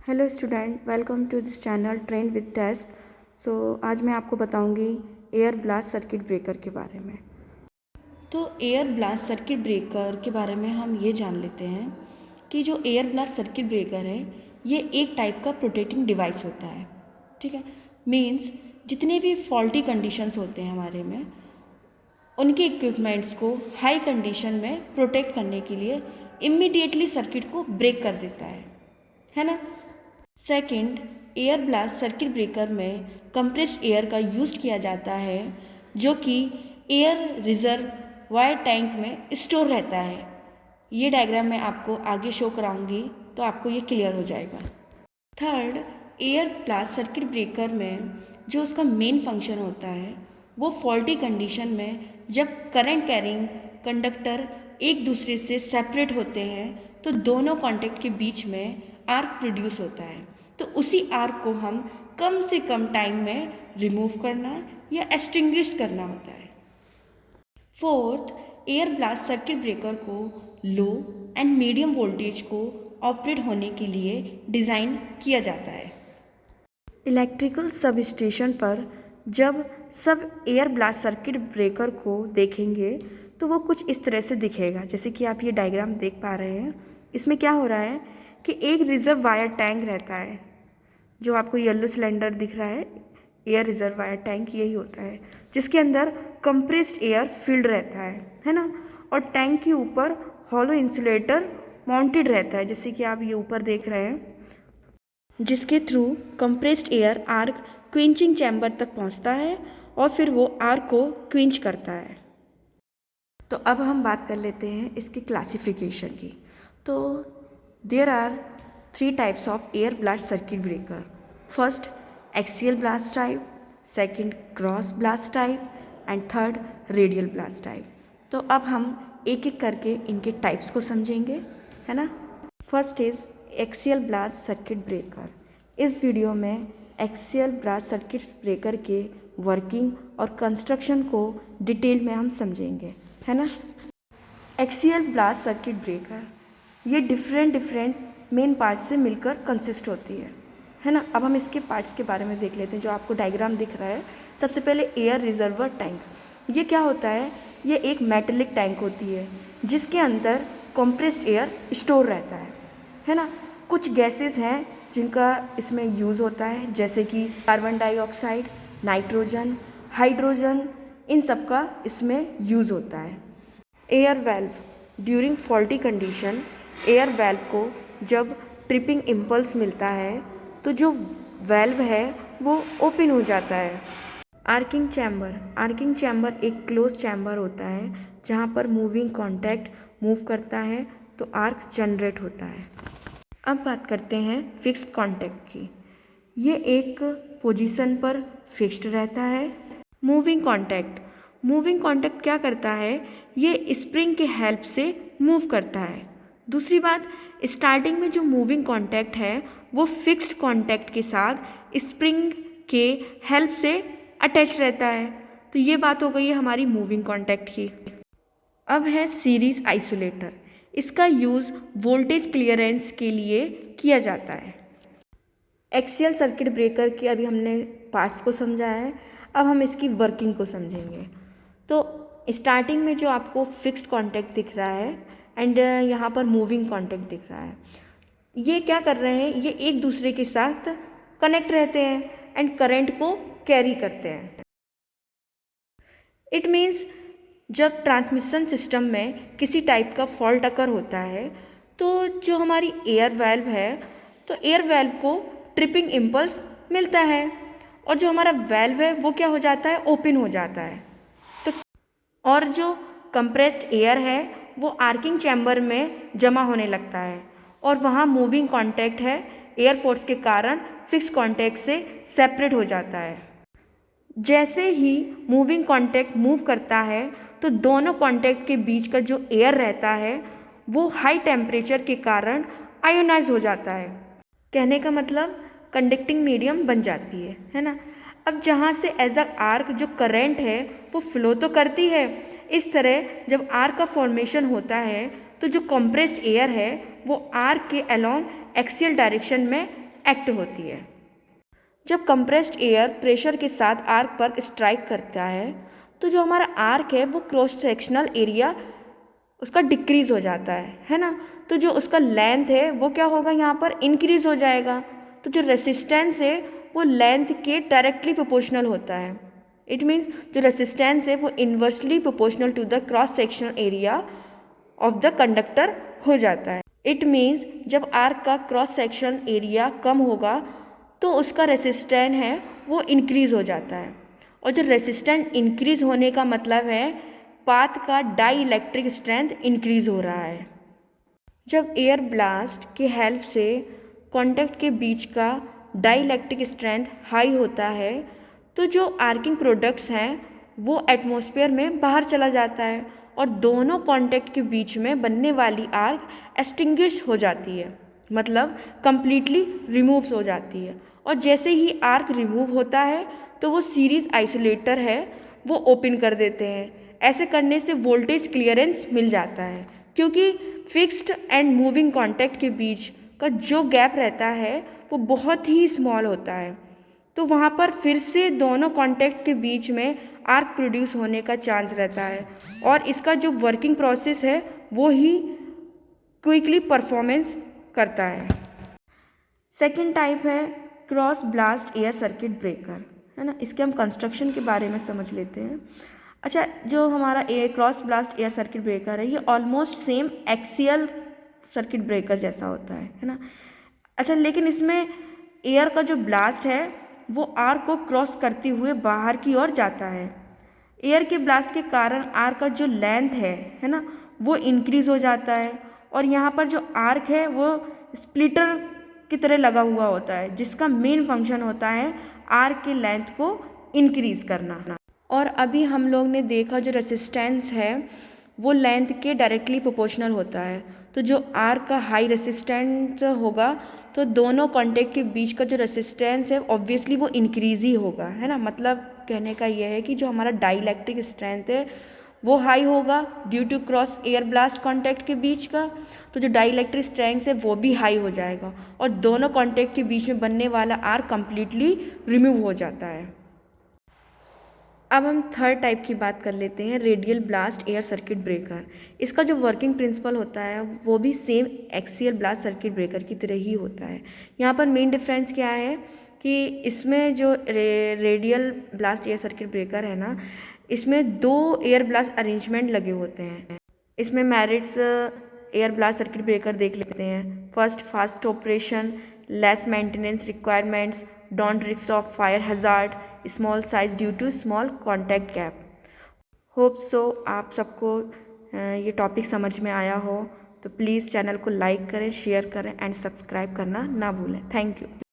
Hello student, welcome to this channel trend with test. आज मैं आपको बताऊंगी एयर ब्लास्ट सर्किट ब्रेकर के बारे में। तो एयर ब्लास्ट सर्किट ब्रेकर के बारे में हम ये जान लेते हैं कि जो एयर ब्लास्ट सर्किट ब्रेकर है ये एक टाइप का प्रोटेक्टिंग डिवाइस होता है। ठीक है, मीन्स जितने भी फॉल्टी कंडीशंस होते हैं हमारे में, उनके इक्विपमेंट्स को हाई कंडीशन में प्रोटेक्ट करने के लिए इमीडिएटली सर्किट को ब्रेक कर देता है ना। Second, air blast circuit breaker में कंप्रेस्ड एयर का यूज़ किया जाता है जो कि एयर रिजर्वायर टैंक में स्टोर रहता है। ये डायग्राम मैं आपको आगे शो कराऊंगी तो आपको ये क्लियर हो जाएगा। Third, air blast circuit breaker में जो उसका मेन फंक्शन होता है वो फॉल्टी कंडीशन में जब करंट कैरिंग कंडक्टर एक दूसरे से सेपरेट होते हैं तो दोनों कॉन्टैक्ट के बीच में आर्क प्रोड्यूस होता है। तो उसी आर्क को हम कम से कम टाइम में रिमूव करना या एक्सटिंग्विश करना होता है। Fourth, air blast circuit breaker को लो एंड मीडियम वोल्टेज को ऑपरेट होने के लिए डिज़ाइन किया जाता है। इलेक्ट्रिकल सब स्टेशन पर जब सब एयर ब्लास्ट सर्किट ब्रेकर को देखेंगे तो वो कुछ इस तरह से दिखेगा, जैसे कि आप ये डायग्राम देख पा रहे हैं। इसमें क्या हो रहा है कि एक रिजर्वायर टैंक रहता है, जो आपको येलो सिलेंडर दिख रहा है, एयर रिजर्वायर टैंक यही होता है, जिसके अंदर कंप्रेस्ड एयर फिल्ड रहता है ना। और टैंक के ऊपर हॉलो इंसुलेटर माउंटेड रहता है, जैसे कि आप ये ऊपर देख रहे हैं, जिसके through compressed air arc quenching chamber तक पहुंचता है और फिर वो आर्क को क्विंच करता है। तो अब हम बात कर लेते हैं इसकी क्लासिफिकेशन की। तो there are 3 types of air blast circuit breaker. First, axial blast type, second cross blast type and third radial blast type. तो अब हम एक एक करके इनके टाइप्स को समझेंगे, है ना। First is axial blast circuit breaker. इस वीडियो में एक्सियल ब्लास्ट सर्किट ब्रेकर के वर्किंग और कंस्ट्रक्शन को डिटेल में हम समझेंगे, है ना। एक्सियल ब्लास्ट सर्किट ब्रेकर ये डिफरेंट मेन पार्ट से मिलकर कंसिस्ट होती है ना। अब हम इसके पार्ट्स के बारे में देख लेते हैं, जो आपको डायग्राम दिख रहा है। सबसे पहले एयर रिजर्वर टैंक, ये क्या होता है? ये एक मेटेलिक टैंक होती है जिसके अंदर कंप्रेस्ड एयर स्टोर रहता है ना। कुछ गैसेस हैं जिनका इसमें यूज़ होता है, जैसे कि कार्बन डाइऑक्साइड, नाइट्रोजन, हाइड्रोजन, इन सब का इसमें यूज़ होता है। Air valve, during faulty condition air valve को जब ट्रिपिंग इम्पल्स मिलता है तो जो वेल्व है वो ओपन हो जाता है। आर्किंग चैम्बर एक क्लोज चैम्बर होता है जहाँ पर मूविंग कॉन्टैक्ट मूव करता है तो आर्क जनरेट होता है। अब बात करते हैं फिक्स्ड कॉन्टैक्ट की। ये एक पोजीशन पर फिक्स्ड रहता है। मूविंग कॉन्टैक्ट क्या करता है? ये स्प्रिंग के हेल्प से मूव करता है। दूसरी बात, स्टार्टिंग में जो मूविंग कॉन्टैक्ट है वो फिक्स्ड कॉन्टैक्ट के साथ स्प्रिंग के हेल्प से अटैच रहता है। तो ये बात हो गई है हमारी मूविंग कॉन्टैक्ट की। अब है सीरीज आइसोलेटर। इसका यूज़ वोल्टेज क्लियरेंस के लिए किया जाता है। एक्सियल सर्किट ब्रेकर की अभी हमने पार्ट्स को समझा है, अब हम इसकी वर्किंग को समझेंगे। तो स्टार्टिंग में जो आपको फिक्स्ड कॉन्टैक्ट दिख रहा है एंड यहाँ पर मूविंग कॉन्टैक्ट दिख रहा है, ये क्या कर रहे हैं? ये एक दूसरे के साथ कनेक्ट रहते हैं एंड करंट को कैरी करते हैं। इट मीन्स जब ट्रांसमिशन सिस्टम में किसी टाइप का फॉल्ट अकर होता है तो जो हमारी एयर वेल्व है, तो एयर वेल्व को ट्रिपिंग इम्पल्स मिलता है और जो हमारा वेल्व है वो क्या हो जाता है? ओपन हो जाता है। तो और जो कंप्रेस्ड एयर है वो आर्किंग चैम्बर में जमा होने लगता है और वहाँ मूविंग कॉन्टैक्ट है, एयर फोर्स के कारण फिक्स कॉन्टैक्ट से सेपरेट हो जाता है। जैसे ही मूविंग कॉन्टैक्ट मूव करता है तो दोनों कॉन्टैक्ट के बीच का जो एयर रहता है वो हाई टेम्परेचर के कारण आयोनाइज हो जाता है। कहने का मतलब कंडक्टिंग मीडियम बन जाती है ना। अब जहाँ से एज अ आर्क जो करंट है वो फ्लो तो करती है। इस तरह जब आर्क का फॉर्मेशन होता है तो जो कंप्रेस्ड एयर है वो आर्क के अलोंग एक्सियल डायरेक्शन में एक्ट होती है। जब कंप्रेस्ड एयर प्रेशर के साथ आर्क पर स्ट्राइक करता है तो जो हमारा आर्क है वो क्रॉस सेक्शनल एरिया उसका डिक्रीज़ हो जाता है ना। तो जो उसका लेंथ है वो क्या होगा, यहाँ पर इंक्रीज़ हो जाएगा। तो जो रेसिस्टेंस है वो लेंथ के डायरेक्टली प्रोपोर्शनल होता है। इट मीन्स जो रेसिस्टेंस है वो inversely proportional to the cross sectional area of the conductor हो जाता है। इट मीन्स जब आर्क का क्रॉस सेक्शन एरिया कम होगा तो उसका रेसिस्टेंस है वो इंक्रीज़ हो जाता है। और जो रेसिस्टेंस इंक्रीज़ होने का मतलब है पाथ का डाई इलेक्ट्रिक स्ट्रेंथ इंक्रीज़ हो रहा है। जब एयर ब्लास्ट की हेल्प से कॉन्टैक्ट के बीच का डाई इलेक्ट्रिक स्ट्रेंथ हाई होता है तो जो आर्किंग प्रोडक्ट्स हैं वो एटमॉस्फेयर में बाहर चला जाता है और दोनों कॉन्टैक्ट के बीच में बनने वाली आर्क एक्सटिंग्विश हो जाती है, मतलब कंप्लीटली रिमूव हो जाती है। और जैसे ही आर्क रिमूव होता है तो वो सीरीज़ आइसोलेटर है वो ओपन कर देते हैं। ऐसे करने से वोल्टेज क्लियरेंस मिल जाता है क्योंकि फिक्स्ड एंड मूविंग कॉन्टैक्ट के बीच का जो गैप रहता है वो बहुत ही स्मॉल होता है। तो वहाँ पर फिर से दोनों कॉन्टैक्ट के बीच में आर्क प्रोड्यूस होने का चांस रहता है और इसका जो वर्किंग प्रोसेस है वो ही क्विकली परफॉर्मेंस करता है। सेकेंड टाइप है cross blast air circuit breaker, है ना। इसके हम कंस्ट्रक्शन के बारे में समझ लेते हैं। अच्छा, जो हमारा cross blast air circuit breaker है ये almost same axial circuit breaker जैसा होता है ना। अच्छा, लेकिन इसमें एयर का जो ब्लास्ट है वो आर्क को क्रॉस करते हुए बाहर की ओर जाता है। एयर के ब्लास्ट के कारण आर्क का जो लेंथ है ना, वो इंक्रीज़ हो जाता है और यहाँ पर जो आर्क है वो स्प्लिटर की तरह लगा हुआ होता है जिसका मेन फंक्शन होता है आर्क के लेंथ को इंक्रीज़ करना। और अभी हम लोग ने देखा जो रेसिस्टेंस है वो लेंथ के डायरेक्टली प्रोपोर्शनल होता है। तो जो आर्क का हाई रेसिस्टेंस होगा तो दोनों कॉन्टैक्ट के बीच का जो रेसिस्टेंस है ऑब्वियसली वो इंक्रीज़ ही होगा, है ना। मतलब कहने का ये है कि जो हमारा डाइलेक्ट्रिक स्ट्रेंथ है वो हाई होगा due to cross air blast contact के बीच का। तो जो डाइलेक्ट्रिक स्ट्रेंथ है वो भी हाई हो जाएगा और दोनों कॉन्टैक्ट के बीच में बनने वाला आर्क कंप्लीटली रिमूव हो जाता है। अब हम थर्ड टाइप की बात कर लेते हैं, radial blast air circuit breaker. इसका जो वर्किंग प्रिंसिपल होता है वो भी same axial blast circuit breaker की तरह ही होता है। यहाँ पर मेन डिफरेंस क्या है कि इसमें जो radial blast air circuit breaker है ना, इसमें 2 एयर ब्लास्ट अरेंजमेंट लगे होते हैं। इसमें merits air blast circuit breaker देख लेते हैं। First, fast operation, less maintenance requirements, don't risk of fire hazard, small size due to small contact gap. Hope so आप सबको ये टॉपिक समझ में आया हो। तो प्लीज़ चैनल को लाइक करें, शेयर करें एंड सब्सक्राइब करना ना भूलें। Thank you.